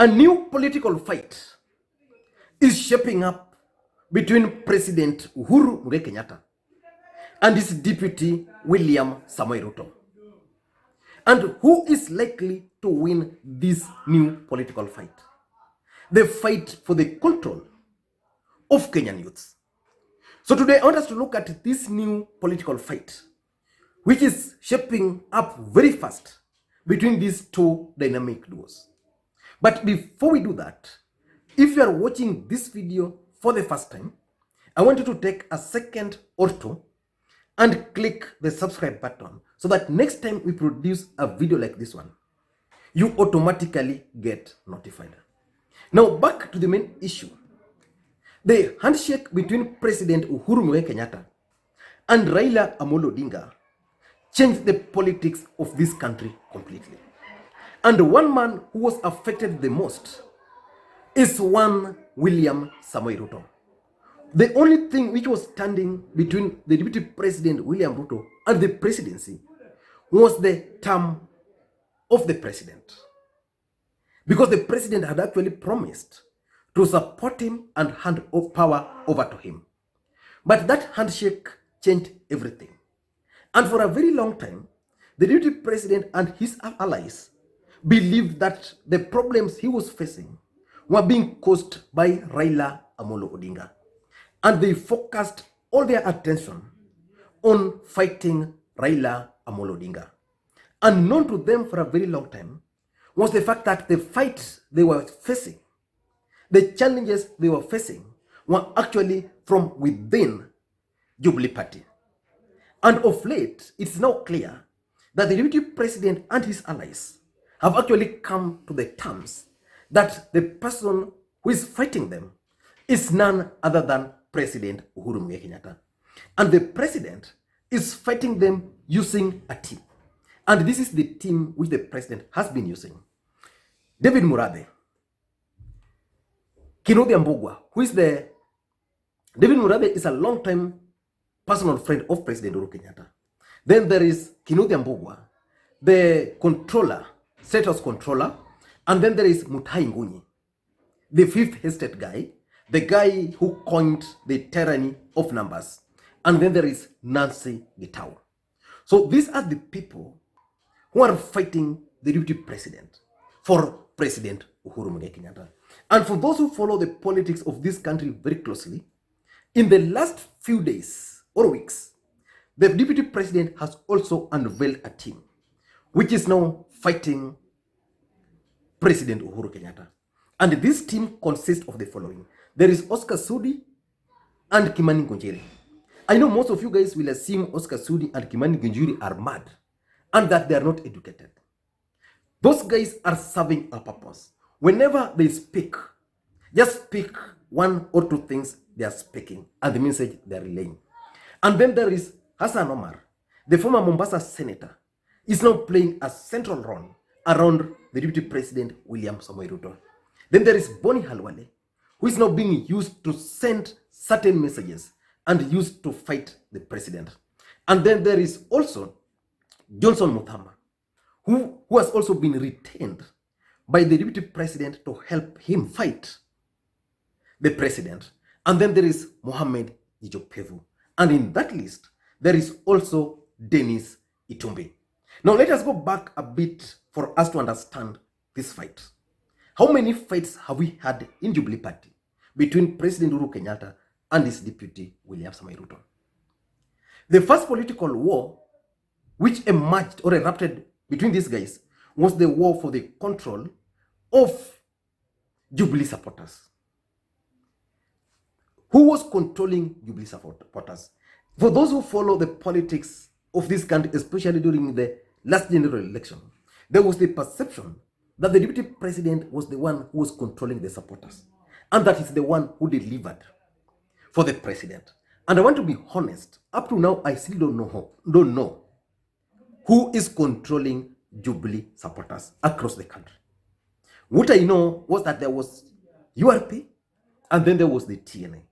A new political fight is shaping up between President Uhuru Kenyatta and his deputy William Ruto. And who is likely to win this new political fight? The fight for the control of Kenyan youths. So today I want us to look at this new political fight, which is shaping up very fast between these two dynamic duos. But before we do that, if you are watching this video for the first time, I want you to take a second or two and click the subscribe button so that next time we produce a video like this one, you automatically get notified. Now back to the main issue. The handshake between President Uhuru Kenyatta and Raila Odinga changed the politics of this country completely. And one man who was affected the most is one William Ruto. The only thing which was standing between the Deputy President William Ruto and the presidency was the term of the president. Because the president had actually promised to support him and hand power over to him. But that handshake changed everything. And for a very long time, the Deputy President and his allies believed that the problems he was facing were being caused by Raila Odinga. And they focused all their attention on fighting Raila Odinga. And known to them for a very long time was the fact that the fight they were facing, the challenges they were facing, were actually from within Jubilee Party. And of late, it's now clear that the Deputy President and his allies have actually come to the terms that the person who is fighting them is none other than President Uhuru Kenyatta. And the president is fighting them using a team. And this is the team which the president has been using. David Murathe, Kinodhi Ambugwa, David Murathe is a long-time personal friend of President Uhuru Kenyatta. Then there is Kinodhi Ambugwa, the controller, status controller, and then there is Mutahi Ngunyi, the fifth estate guy, the guy who coined the tyranny of numbers. And then there is Nancy Gitau. So these are the people who are fighting the deputy president for President Uhuru Kenyatta. And for those who follow the politics of this country very closely, in the last few days or weeks, the deputy president has also unveiled a team which is now fighting President Uhuru Kenyatta. And this team consists of the following. There is Oscar Sudi and Kimani Ngonjiri. I know most of you guys will assume Oscar Sudi and Kimani Ngonjiri are mad and that they are not educated. Those guys are serving a purpose. Whenever they speak, just speak one or two things they are speaking and the message they are relaying. And then there is Hassan Omar, the former Mombasa senator, is now playing a central role around the deputy president William Ruto. Then there is Boni Halwale, who is now being used to send certain messages and used to fight the president. And then there is also Johnson Muthama, who has also been retained by the deputy president to help him fight the president. And then there is Mohamed Ijopevu. And in that list, there is also Dennis Itumbi. Now let us go back a bit for us to understand this fight. How many fights have we had in Jubilee Party between President Uhuru Kenyatta and his deputy William Ruto? The first political war which emerged or erupted between these guys was the war for the control of Jubilee supporters. Who was controlling Jubilee supporters? For those who follow the politics of this country, especially during the last general election, there was the perception that the deputy president was the one who was controlling the supporters and that is the one who delivered for the president. And I want to be honest, up to now, I still don't know who is controlling Jubilee supporters across the country. What I know was that there was URP and then there was the TNA.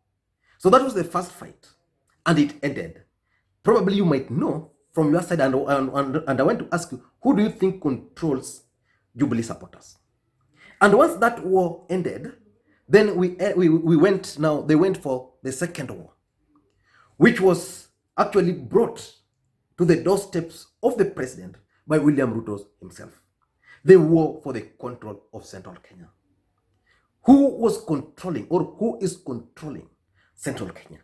So that was the first fight and it ended. Probably you might know from your side and I want to ask you, who do you think controls Jubilee supporters? And once that war ended, then we went, now they went for the second war, which was actually brought to the doorsteps of the president by William Ruto himself. The war for the control of central Kenya. Who was controlling, or who is controlling central Kenya?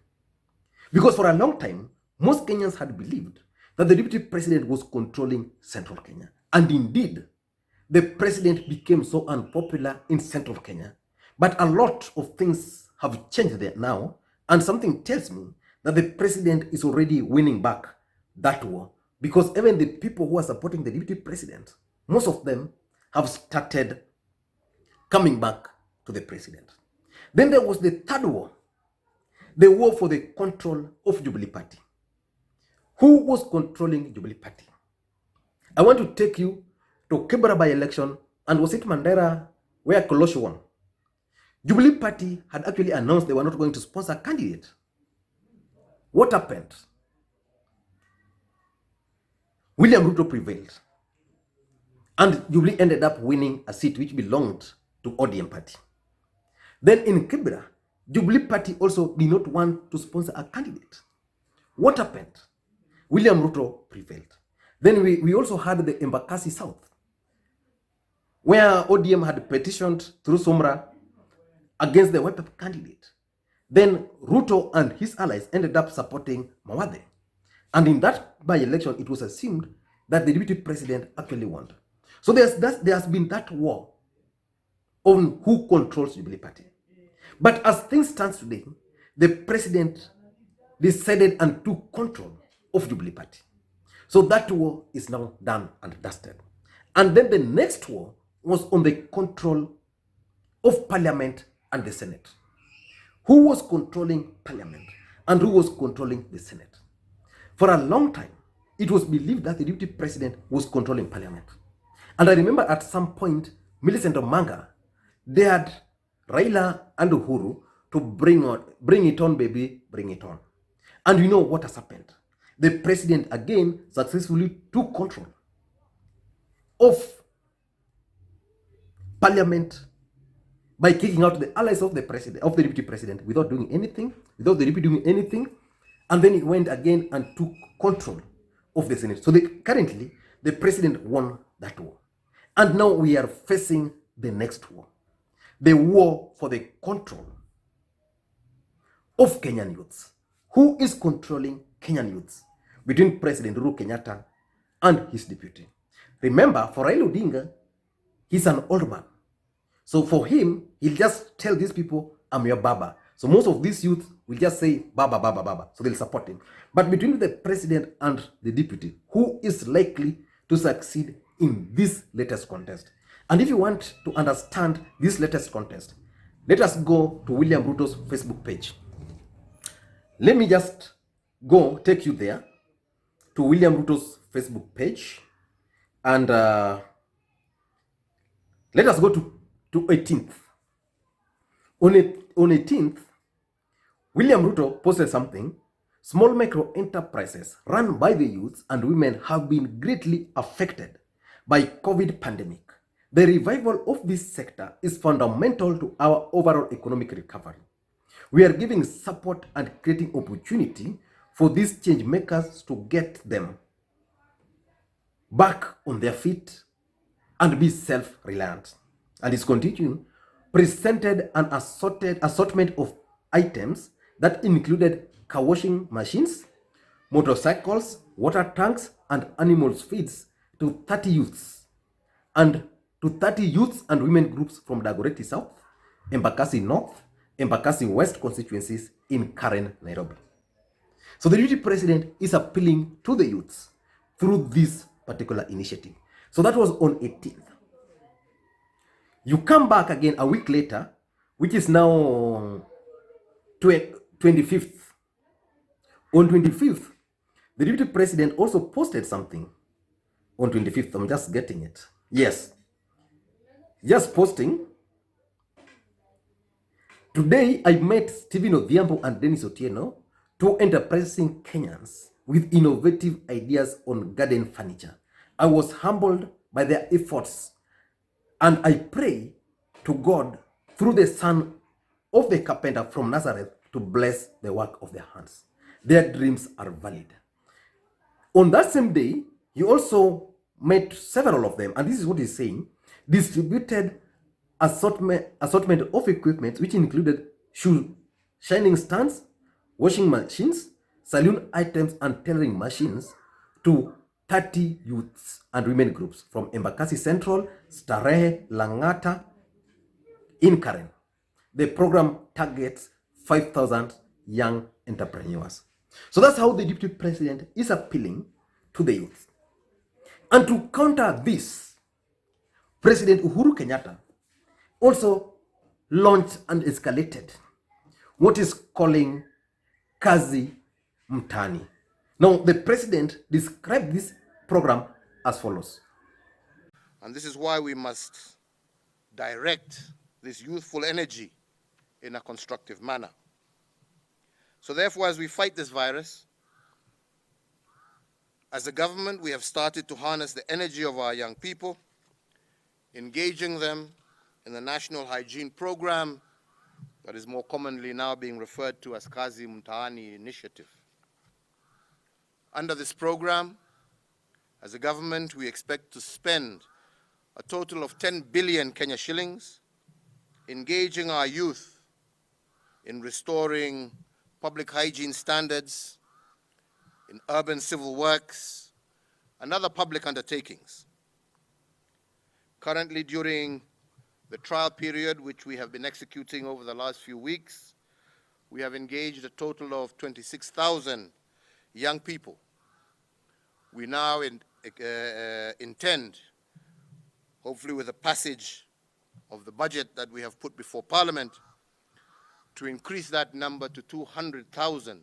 Because for a long time, most Kenyans had believed that the deputy president was controlling central Kenya. And indeed, the president became so unpopular in central Kenya. But a lot of things have changed there now, and something tells me that the president is already winning back that war, because even the people who are supporting the deputy president, most of them have started coming back to the president. Then there was the third war, the war for the control of Jubilee Party. Who was controlling Jubilee Party? I want to take you to Kibra by-election, and was it Mandera where Kolosho won? Jubilee Party had actually announced they were not going to sponsor a candidate. What happened? William Ruto prevailed, and Jubilee ended up winning a seat which belonged to ODM Party. Then in Kibra, Jubilee Party also did not want to sponsor a candidate. What happened? William Ruto prevailed. Then we also had the Embakasi South, where ODM had petitioned through Somra against the Wiper candidate. Then Ruto and his allies ended up supporting Mawade. And in that by-election, it was assumed that the deputy president actually won. So there has been that war on who controls Jubilee Party. But as things stand today, the president decided and took control of Jubilee Party. So that war is now done and dusted. And then the next war was on the control of Parliament and the Senate. Who was controlling Parliament and who was controlling the Senate? For a long time, it was believed that the deputy president was controlling Parliament. And I remember at some point, Millicent Omanga dared Raila and Uhuru to bring it on, baby, bring it on. And you know what has happened? The president again successfully took control of Parliament by kicking out the allies of the president, of the deputy president, without doing anything, without the deputy doing anything. And then he went again and took control of the Senate. So currently, the president won that war. And now we are facing the next war. The war for the control of Kenyan youths. Who is controlling Kenyan youths? Between President Uhuru Kenyatta and his deputy. Remember, for Raila Odinga, he's an old man. So for him, he'll just tell these people, I'm your baba. So most of these youth will just say, baba, baba, baba. So they'll support him. But between the president and the deputy, who is likely to succeed in this latest contest? And if you want to understand this latest contest, let us go to William Ruto's Facebook page. Let me just take you there to William Ruto's Facebook page. And let us go to 18th. On 18th, William Ruto posted something. Small micro enterprises run by the youths and women have been greatly affected by COVID pandemic. The revival of this sector is fundamental to our overall economic recovery. We are giving support and creating opportunity for these change makers to get them back on their feet and be self-reliant. And it's continuing, presented an assortment of items that included car washing machines, motorcycles, water tanks, and animals feeds to 30 youths and women groups from Dagoretti South, Embakasi North, Embakasi West constituencies in Karen, Nairobi. So the deputy president is appealing to the youths through this particular initiative. So that was on 18th. You come back again a week later, which is now 25th. On 25th, the deputy president also posted something. On 25th, I'm just getting it. Yes. Just posting. Today, I met Stephen Odhiambo and Dennis Otieno, two enterprising Kenyans with innovative ideas on garden furniture. I was humbled by their efforts, and I pray to God through the son of the carpenter from Nazareth to bless the work of their hands. Their dreams are valid. On that same day, he also met several of them, and this is what he's saying, distributed assortment of equipment, which included shoe shining stands, washing machines, saloon items, and tailoring machines to 30 youths and women groups from Embakasi Central, Starehe, Langata, in Karen. The program targets 5,000 young entrepreneurs. So that's how the deputy president is appealing to the youth. And to counter this, President Uhuru Kenyatta also launched and escalated what is calling Kazi Mtani. Now, the president described this program as follows. And this is why we must direct this youthful energy in a constructive manner. So therefore, as we fight this virus, as a government, we have started to harness the energy of our young people, engaging them in the National Hygiene Program that is more commonly now being referred to as Kazi Mtaani Initiative. Under this program, as a government, we expect to spend a total of 10 billion Kenya shillings, engaging our youth in restoring public hygiene standards, in urban civil works, and other public undertakings. Currently, during the trial period, which we have been executing over the last few weeks, we have engaged a total of 26,000 young people. We now intend, hopefully with the passage of the budget that we have put before Parliament, to increase that number to 200,000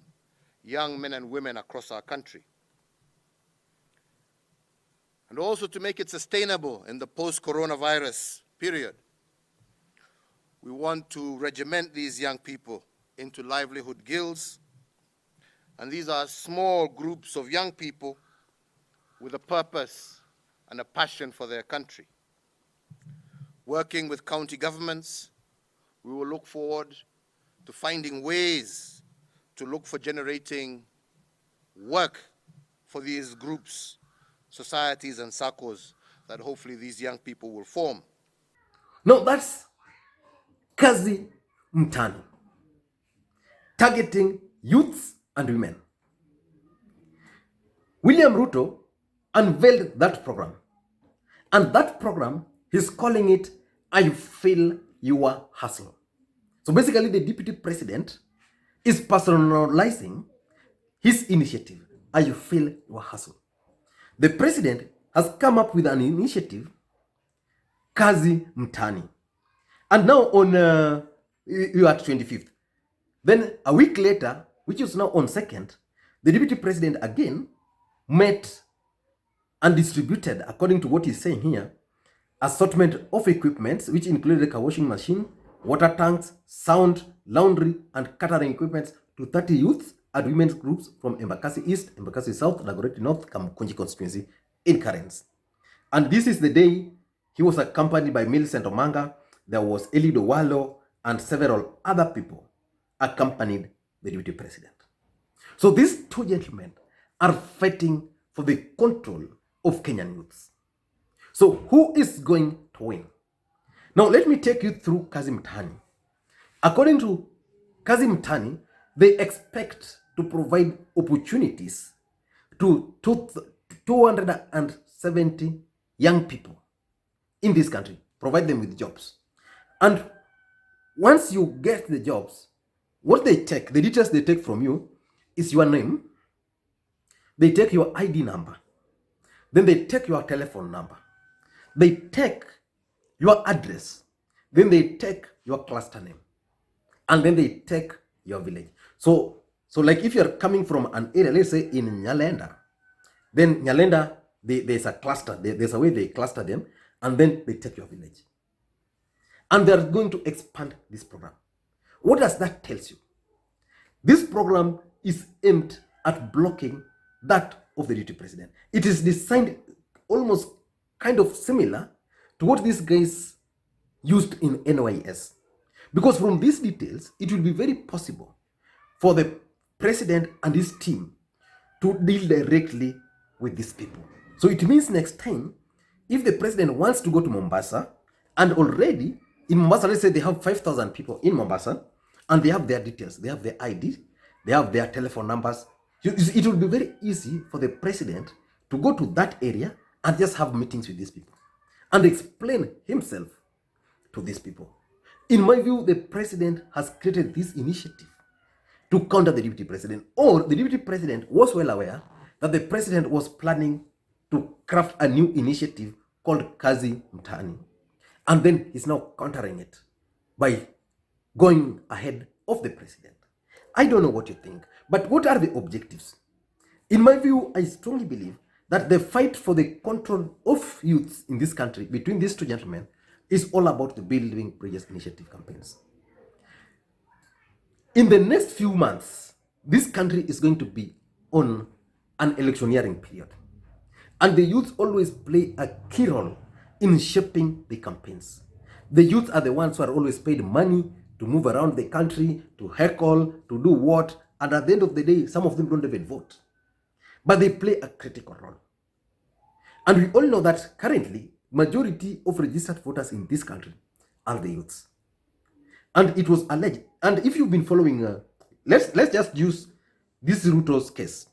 young men and women across our country. And also to make it sustainable in the post-coronavirus period. We want to regiment these young people into livelihood guilds. And these are small groups of young people with a purpose and a passion for their country. Working with county governments, we will look forward to finding ways to look for generating work for these groups, societies and circles that hopefully these young people will form. Now that's Kazi Mtani, targeting youths and women. William Ruto unveiled that program, and that program, he's calling it, I Feel Your Hustle. So basically, the deputy president is personalizing his initiative, I Feel Your Hustle. The president has come up with an initiative, Kazi Mtani. And now on, you are 25th. Then a week later, which is now on 2nd, the deputy president again met and distributed, according to what he's saying here, assortment of equipments, which included a washing machine, water tanks, sound, laundry, and catering equipment to 30 youths and women's groups from Embakasi East, Embakasi South, Dagoretti North, Kamukunji constituency in Karens. And this is the day he was accompanied by Millicent Omanga. There was Elido Walo and several other people accompanied the deputy president. So these two gentlemen are fighting for the control of Kenyan youths. So who is going to win? Now let me take you through Kazi Mtani. According to Kazi Mtani, they expect to provide opportunities to 270 young people in this country, provide them with jobs. And once you get the jobs, what they take, the details they take from you is your name, they take your ID number, then they take your telephone number, they take your address, then they take your cluster name, and then they take your village. So like if you're coming from an area, let's say in Nyalenda, then Nyalenda, there's a cluster, there's a way they cluster them, and then they take your village. And they're going to expand this program. What does that tell you? This program is aimed at blocking that of the deputy president. It is designed almost kind of similar to what these guys used in NYS. Because from these details, it will be very possible for the president and his team to deal directly with these people. So it means next time, if the president wants to go to Mombasa, and already in Mombasa, let's say they have 5,000 people in Mombasa, and they have their details, they have their ID, they have their telephone numbers, it will be very easy for the president to go to that area and just have meetings with these people and explain himself to these people. In my view, the president has created this initiative to counter the deputy president, or the deputy president was well aware that the president was planning to craft a new initiative called Kazi Mtaani, and then he's now countering it by going ahead of the president. I don't know what you think, but what are the objectives? In my view, I strongly believe that the fight for the control of youths in this country between these two gentlemen is all about the Building Bridges Initiative campaigns. In the next few months, this country is going to be on an electioneering period. And the youth always play a key role in shaping the campaigns. The youth are the ones who are always paid money to move around the country, to heckle, to do what, and at the end of the day, some of them don't even vote. But they play a critical role. And we all know that currently, majority of registered voters in this country are the youths. And it was alleged, and if you've been following, let's just use this Ruto's case.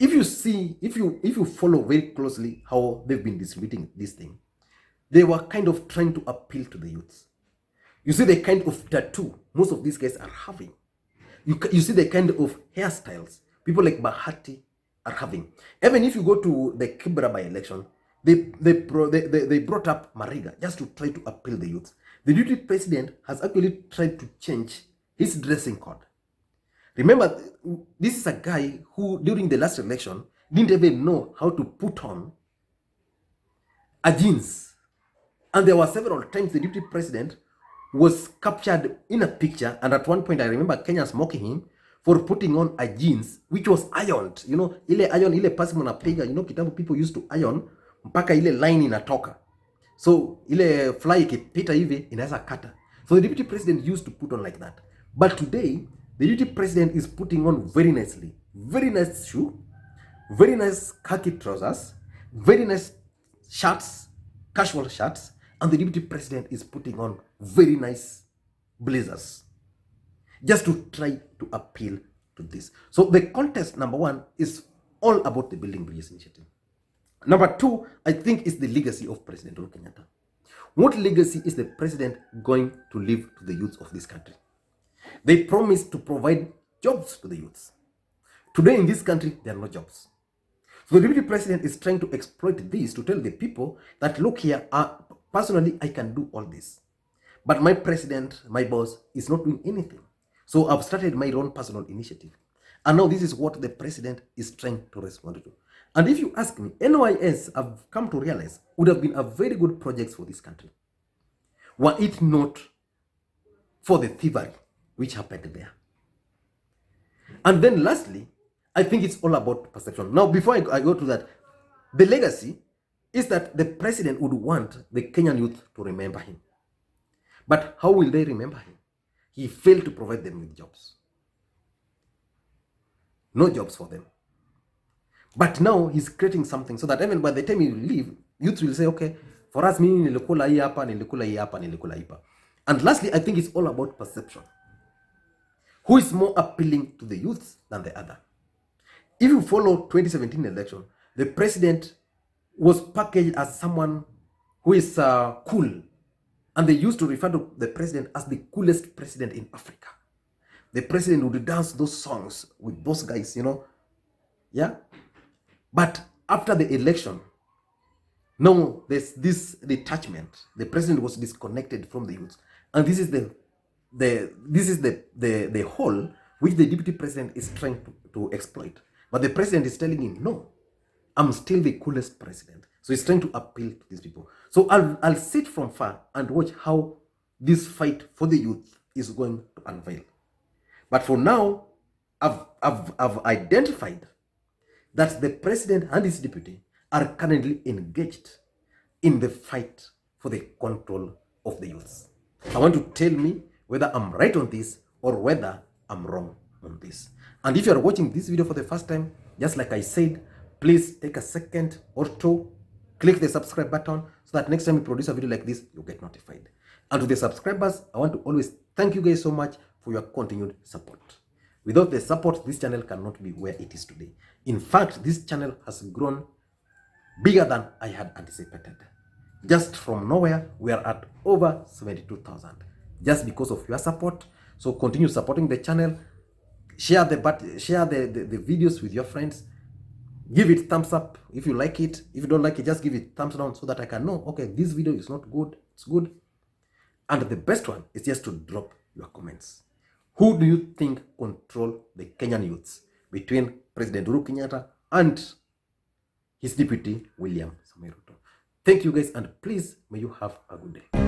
If you follow very closely how they've been distributing this thing, they were kind of trying to appeal to the youths. You see the kind of tattoo most of these guys are having. You see the kind of hairstyles people like Bahati are having. Even if you go to the Kibra by-election, they brought up Mariga just to try to appeal the youth. The deputy president has actually tried to change his dressing code. Remember, this is a guy who, during the last election, didn't even know how to put on a jeans. And there were several times the deputy president was captured in a picture, and at one point I remember Kenyans mocking him for putting on a jeans which was ironed. You know, ile pasi mnapiga, you know, kitambo people used to iron mpaka ile line inatoka. So ile fly ikipita hivi inaweza kata. So the deputy president used to put on like that. But today, the deputy president is putting on very nicely. Very nice shoe, very nice khaki trousers, very nice shirts, casual shirts, and the deputy president is putting on very nice blazers just to try to appeal to this. So the contest, number one, is all about the Building Bridges Initiative. Number two, I think, is the legacy of President Uhuru Kenyatta. What legacy is the president going to leave to the youths of this country? They promised to provide jobs to the youths. Today in this country, there are no jobs. So the deputy president is trying to exploit this to tell the people that, look here, personally, I can do all this. But my president, my boss, is not doing anything. So I've started my own personal initiative. And now this is what the president is trying to respond to. And if you ask me, NYS, I've come to realize, would have been a very good project for this country, were it not for the thievery which happened there. And then lastly, I think it's all about perception. Now, before I go to that, the legacy is that the president would want the Kenyan youth to remember him. But how will they remember him? He failed to provide them with jobs. No jobs for them. But now he's creating something so that even by the time you leave, youth will say, okay, for us, mimi nilikula hii hapa, nilikula hii hapa, nilikula hii hapa. And lastly, I think it's all about perception. Who is more appealing to the youths than the other? If you follow 2017 election, the president was packaged as someone who is cool. And they used to refer to the president as the coolest president in Africa. The president would dance those songs with those guys, you know. Yeah. But after the election, now there's this detachment. The president was disconnected from the youth. And this is the hole which the deputy president is trying to exploit. But the president is telling him, no, I'm still the coolest president. So he's trying to appeal to these people. So I'll sit from far and watch how this fight for the youth is going to unveil. But for now, I've identified that the president and his deputy are currently engaged in the fight for the control of the youths. I want to tell me whether I'm right on this or whether I'm wrong on this. And if you are watching this video for the first time, just like I said, please take a second or two, click the subscribe button so that next time we produce a video like this, you'll get notified. And to the subscribers, I want to always thank you guys so much for your continued support. Without the support, this channel cannot be where it is today. In fact, this channel has grown bigger than I had anticipated. Just from nowhere, we are at over 72,000 just because of your support. So continue supporting the channel. Share the videos with your friends. Give it thumbs up if you like it. If you don't like it, just give it thumbs down so that I can know, okay, this video is not good, it's good. And the best one is just to drop your comments. Who do you think control the Kenyan youths between President Uhuru Kenyatta and his deputy William Ruto? Thank you guys, and please may you have a good day.